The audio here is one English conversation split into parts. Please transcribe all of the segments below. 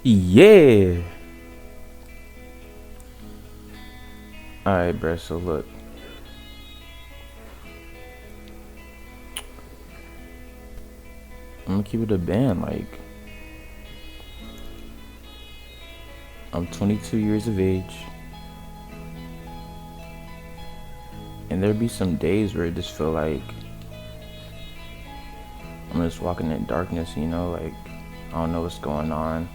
Yeah. Alright, bro. So look, I'm gonna keep it a band. Like, I'm 22 years of age, and there'll be some days where I just feel like I'm just walking in darkness. Like I don't know what's going on,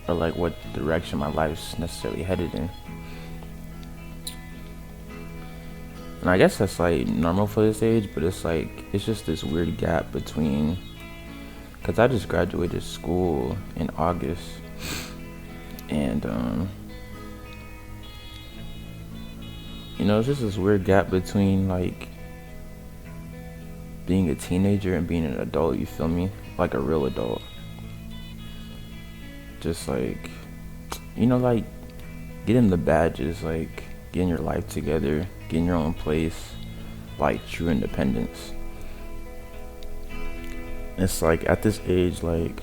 or like what direction my life's necessarily headed in. And I guess that's like normal for this age, but it's just this weird gap between, because I just graduated school in August, and it's just this weird gap between like being a teenager and being an adult. You feel me? Like a real adult. Just like, like getting the badges, like getting your life together, getting your own place, like true independence. It's like at this age, like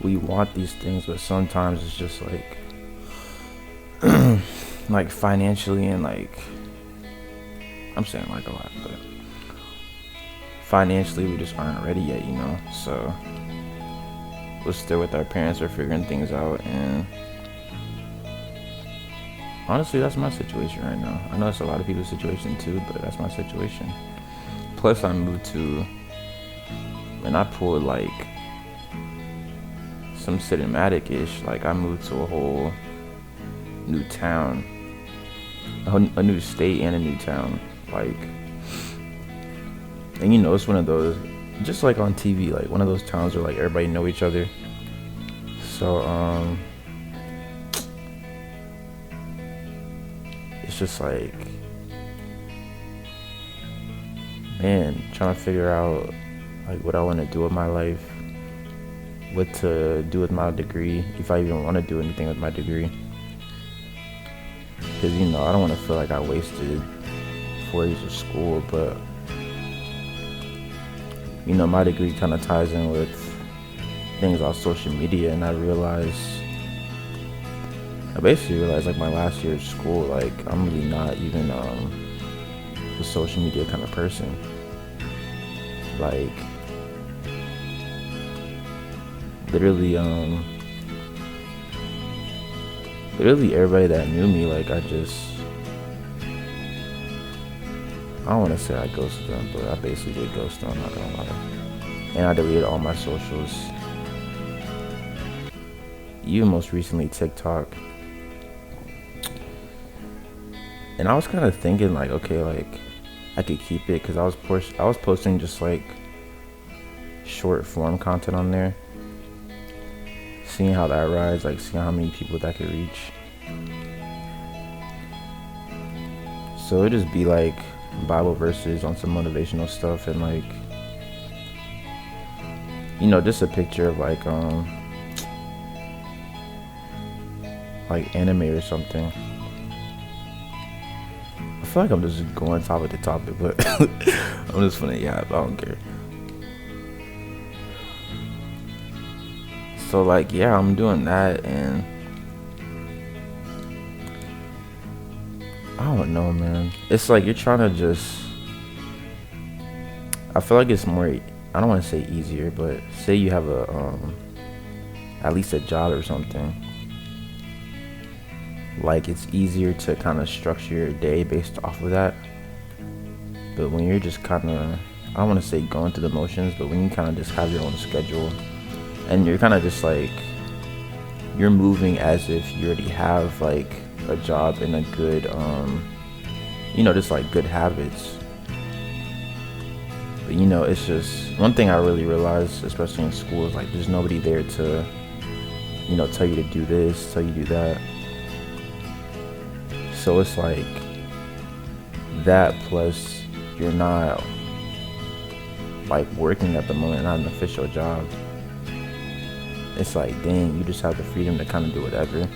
we want these things, but sometimes it's just like, like financially and like, I'm saying like a lot, but financially we just aren't ready yet. So we're still with our parents, we're figuring things out, and honestly, that's my situation right now. I know it's a lot of people's situation too, but that's my situation. Plus, I moved to, and I pulled like some cinematic-ish. Like I moved to a whole new town, a new state and a new town. Like, and it's one of those, just like on TV, like one of those towns where like everybody know each other. So it's just like, man, trying to figure out like what I want to do with my life, what to do with my degree, if I even want to do anything with my degree. Because I don't want to feel like I wasted 4 years of school, but my degree kind of ties in with things on social media, and I basically realized like my last year of school, like I'm really not even a social media kind of person. Like literally everybody that knew me, like I don't want to say I ghosted them, but I basically did ghost them, I'm not gonna lie. And I deleted all my socials, even most recently TikTok. And I was kind of thinking like, okay, like I could keep it, because I was posting just like short form content on there, seeing how that rides, like seeing how many people that could reach. So it'd just be like Bible verses on some motivational stuff, and like just a picture of like anime or something. I feel like I'm just going topic to topic, but I'm just funny. Yeah, I don't care. So like, yeah, I'm doing that, and I don't know, man. It's like you're trying to just, I feel like it's more, I don't want to say easier, but say you have at least a job or something. Like it's easier to kind of structure your day based off of that. But when you're just kind of, I don't want to say going through the motions, but when you kind of just have your own schedule, and you're kind of just like, you're moving as if you already have like a job and a good, just like good habits. But it's just one thing I really realized, especially in school, is like there's nobody there to, tell you to do this, tell you to do that. So it's like that, plus you're not like working at the moment, not an official job. It's like, dang, you just have the freedom to kind of do whatever.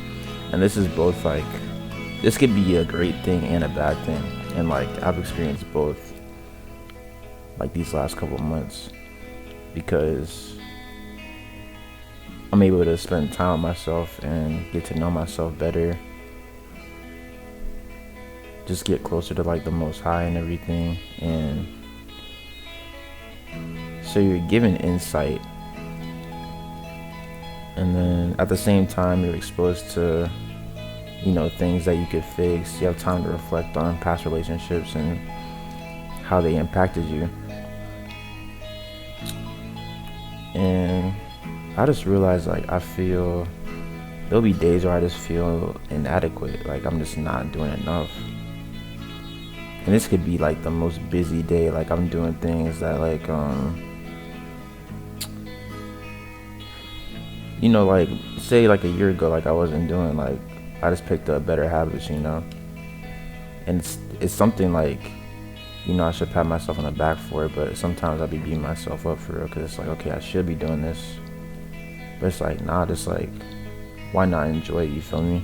And this is both like, this could be a great thing and a bad thing. And like, I've experienced both like these last couple of months, because I'm able to spend time with myself and get to know myself better, just get closer to like the Most High and everything. And so you're given insight, and then at the same time you're exposed to, things that you could fix. You have time to reflect on past relationships and how they impacted you. And I just realized, like, there'll be days where I just feel inadequate, like I'm just not doing enough. And this could be like the most busy day, like I'm doing things that like like say like a year ago, like I wasn't doing. Like I just picked up better habits, and it's something like, I should pat myself on the back for it, but sometimes I'll be beating myself up for real, because it's like, okay, I should be doing this, but it's like, nah, just like, why not enjoy it, you feel me?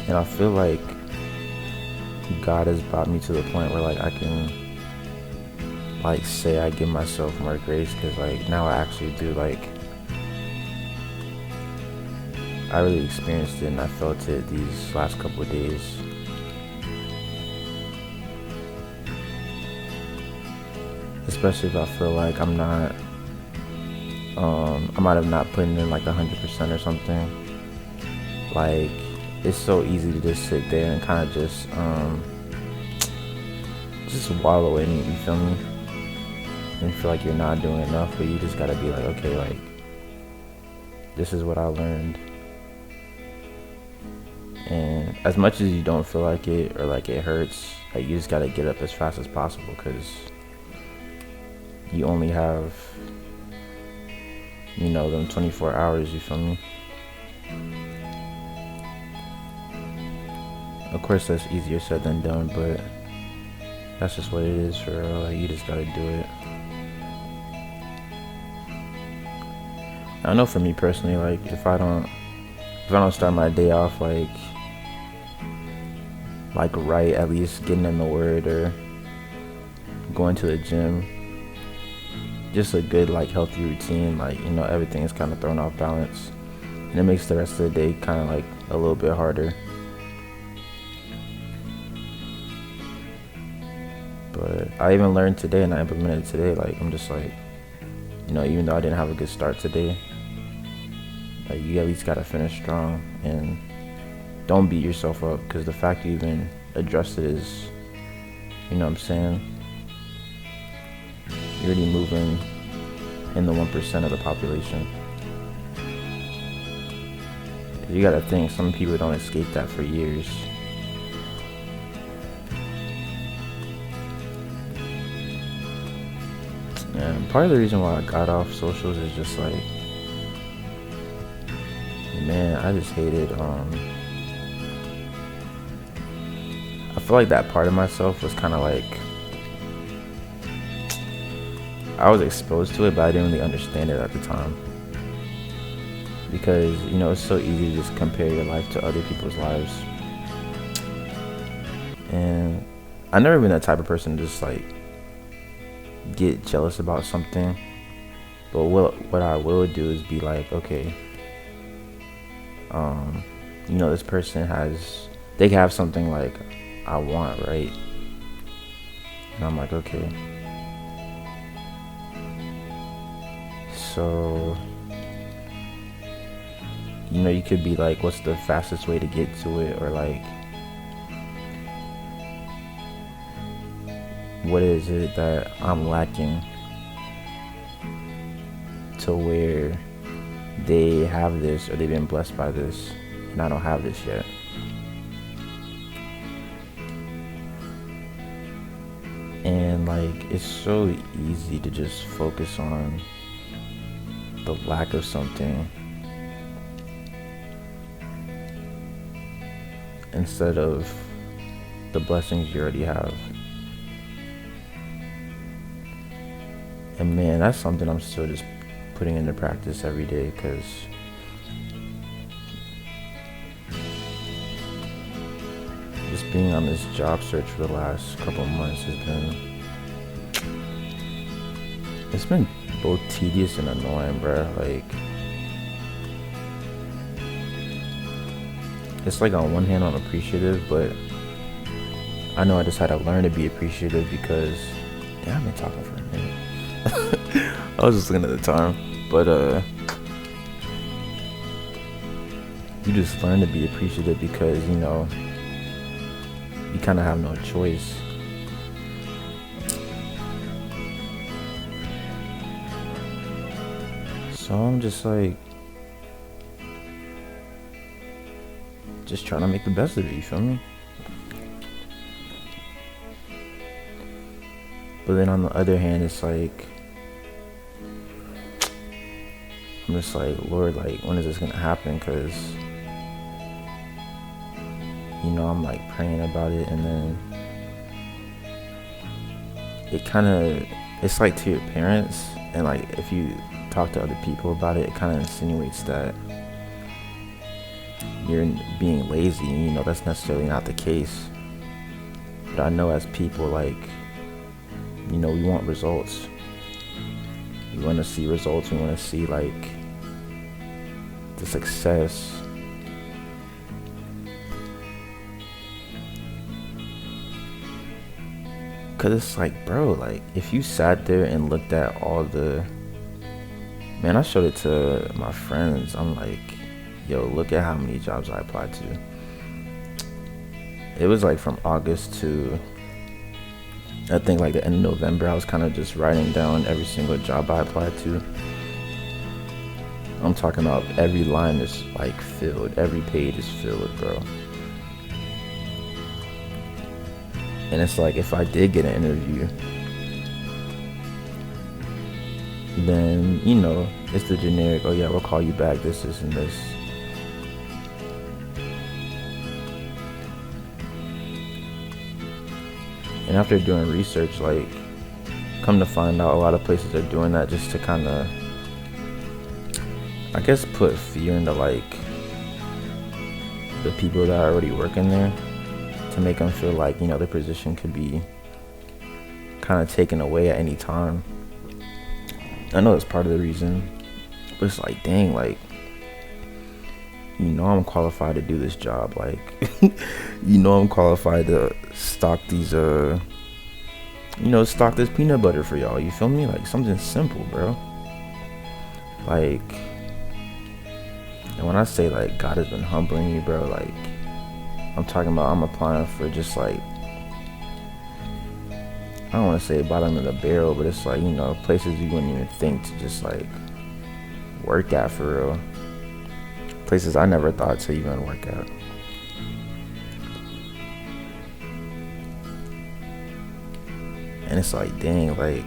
And I feel like God has brought me to the point where like I can like say I give myself more grace, because like now I actually do. Like I really experienced it and I felt it these last couple of days. Especially if I feel like I'm not I might have not putting in like 100% or something. Like it's so easy to just sit there and kind of just wallow in it, you feel me? And feel like you're not doing enough, but you just gotta be like, okay, like this is what I learned. And as much as you don't feel like it or like it hurts, like you just gotta get up as fast as possible, because you only have them 24 hours, you feel me? Of course that's easier said than done, but that's just what it is for real. Like you just gotta do it. I know for me personally, like if I don't start my day off like right, at least getting in the word or going to the gym, just a good like healthy routine, like everything is kind of thrown off balance, and it makes the rest of the day kind of like a little bit harder. But I even learned today and I implemented today, like I'm just like, even though I didn't have a good start today, like you at least gotta finish strong and don't beat yourself up, because the fact you even addressed it is, what I'm saying, you're already moving in the 1% of the population. You gotta think, some people don't escape that for years. And part of the reason why I got off socials is just like, man, I just hated, I feel like that part of myself was kind of like, I was exposed to it, but I didn't really understand it at the time. Because, it's so easy to just compare your life to other people's lives. And I've never been that type of person to just like get jealous about something. But what I will do is be like, okay, this person they have something like I want, right? And I'm like, okay. So, you could be like, what's the fastest way to get to it? Or like, what is it that I'm lacking to where they have this, or they've been blessed by this, and I don't have this yet? And like, it's so easy to just focus on the lack of something instead of the blessings you already have. And man, that's something I'm still just putting into practice every day, because just being on this job search for the last couple of months has been It's been both tedious and annoying, bro. Like, it's like on one hand I'm appreciative, but I know I just had to learn to be appreciative because, yeah, I've been talking for a minute. I was just looking at the time, but you just learn to be appreciative because, you know, you kind of have no choice. So I'm just like, just trying to make the best of it, you feel me? But then on the other hand, it's like, I'm just like, Lord, like, when is this gonna happen? Because, you know, I'm like praying about it, and then it kind of, it's like to your parents, and like if you talk to other people about it, it kind of insinuates that you're being lazy. You know, that's necessarily not the case. But I know as people, like, you know, we want results. We want to see results. We want to see like the success. Cause it's like, bro, like if you sat there and looked at all the, man, I showed it to my friends. I'm like, yo, look at how many jobs I applied to. It was like from August to, I think like the end of November, I was kind of just writing down every single job I applied to. I'm talking about every line is like filled, every page is filled, bro. And it's like, if I did get an interview, then, you know, it's the generic, oh yeah, we'll call you back, this, and this. And after doing research, like, come to find out a lot of places are doing that just to kind of, I guess, put fear into like the people that are already working there, to make them feel like, you know, their position could be kind of taken away at any time. I know that's part of the reason, but it's like, dang, like, you know, I'm qualified to do this job. Like, you know, I'm qualified to stock these, you know, stock this peanut butter for y'all. You feel me? Like, something simple, bro. Like, and when I say like God has been humbling me, bro, like, I'm talking about I'm applying for just like, I don't want to say bottom of the barrel, but it's like, you know, places you wouldn't even think to just like work at for real. Places I never thought to even work at. And it's like, dang, like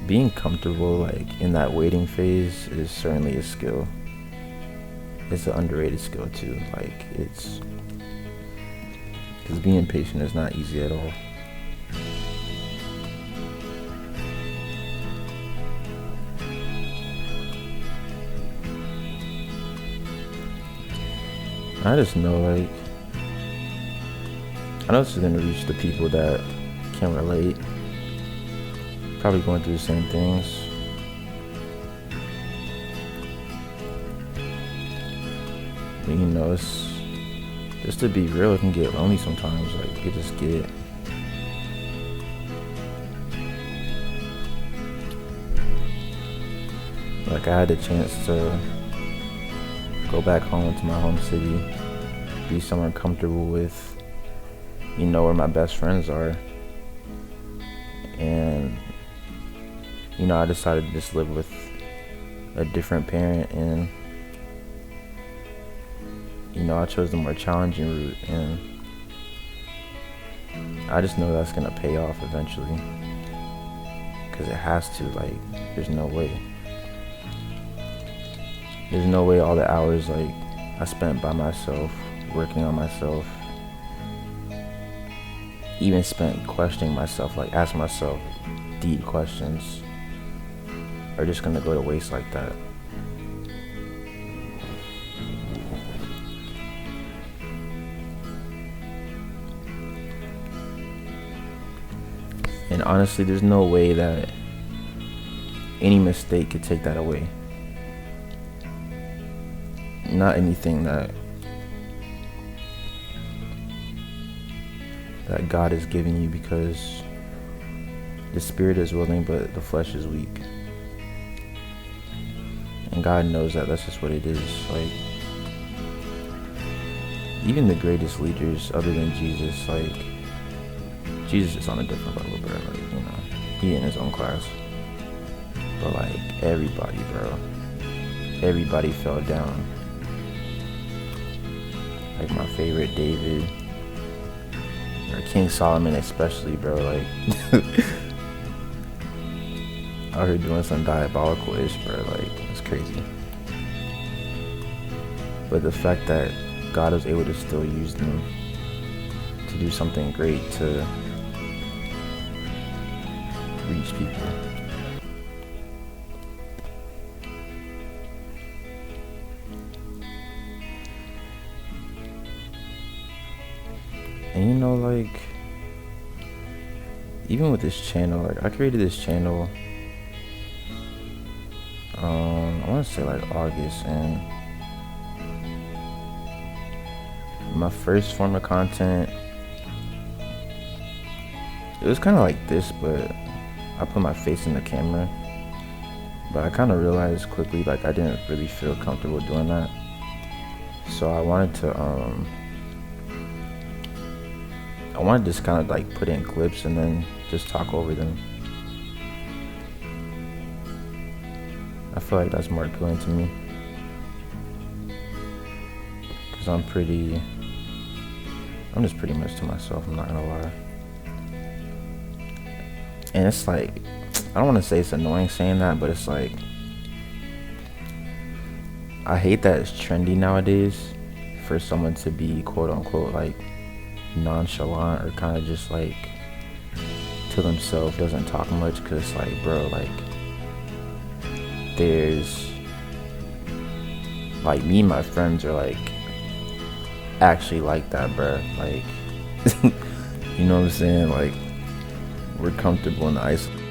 being comfortable like in that waiting phase is certainly a skill. It's an underrated skill too. Like, it's, because being patient is not easy at all. I just know, like, I know this is gonna reach the people that can relate, probably going through the same things. But, you know, it's, just to be real, it can get lonely sometimes. Like, you just get, like, I had the chance to go back home to my home city, be somewhere comfortable with, you know, where my best friends are. And, you know, I decided to just live with a different parent, and, you know, I chose the more challenging route, and I just know that's gonna pay off eventually, because it has to. Like, there's no way all the hours like I spent by myself, working on myself, even spent questioning myself, like asking myself deep questions, are just gonna go to waste like that. And honestly, there's no way that any mistake could take that away. Not anything that God is giving you, because the spirit is willing but the flesh is weak. And God knows that. That's just what it is. Like, even the greatest leaders other than Jesus, like, Jesus is on a different level, bro. Like, you know, he in his own class. But like, everybody, bro, everybody fell down. Like my favorite, David, or King Solomon especially, bro. Like, out here doing some diabolical ish, bro. Like, it's crazy. But the fact that God was able to still use them to do something great, to reach people. And you know, like, even with this channel, like, I created this channel, I want to say like August, and my first form of content, it was kind of like this, but I put my face in the camera. But I kind of realized quickly, like, I didn't really feel comfortable doing that. So I wanted to just kind of like put in clips and then just talk over them. I feel like that's more appealing to me, because I'm just pretty much to myself, I'm not gonna lie. And it's like, I don't want to say it's annoying saying that, but it's like, I hate that it's trendy nowadays for someone to be quote unquote like nonchalant, or kind of just like to themselves, doesn't talk much. Because it's like, bro, like, there's like, me and my friends are like actually like that, bro. Like, you know what I'm saying? Like, we're comfortable in the isolation.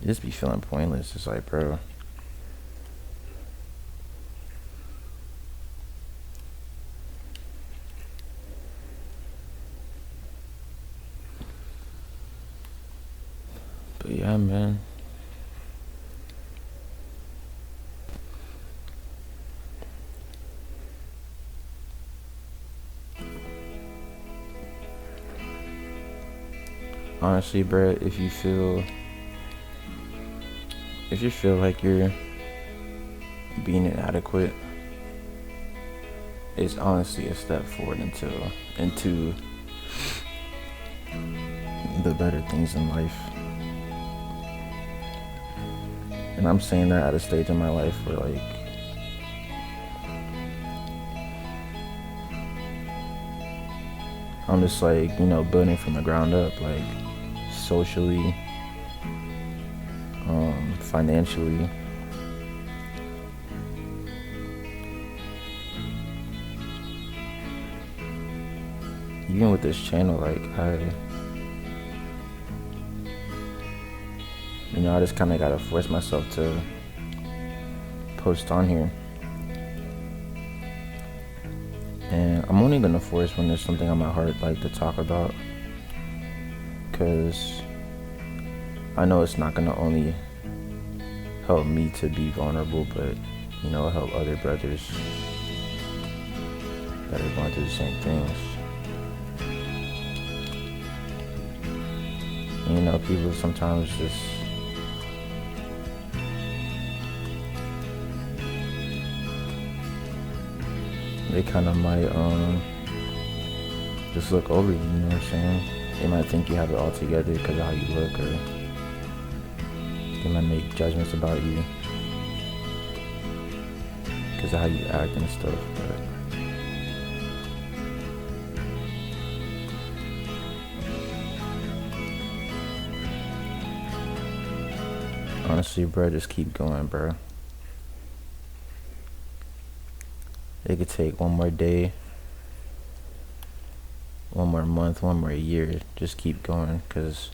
Just be feeling pointless. It's like, bro, but yeah, man. Honestly, bro, if you feel like you're being inadequate, it's honestly a step forward into the better things in life. And I'm saying that at a stage in my life where like I'm just like, building from the ground up, like socially, financially. Even with this channel, like I just kind of gotta force myself to post on here. And I'm only gonna force when there's something on my heart like to talk about, because I know it's not gonna only help me to be vulnerable, but help other brothers that are going through the same things. And, people sometimes just they kind of might just look over you, you know what I'm saying? They might think you have it all together because of how you look, or they might make judgments about you because of how you act and stuff. But honestly, bro, just keep going, bro. It could take one more day, one more month, one more year. Just keep going, because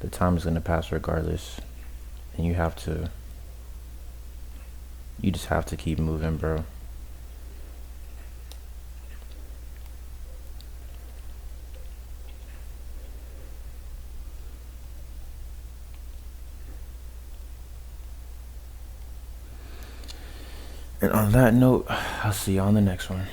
the time is going to pass regardless. And you just have to keep moving, bro. And on that note, I'll see you on the next one.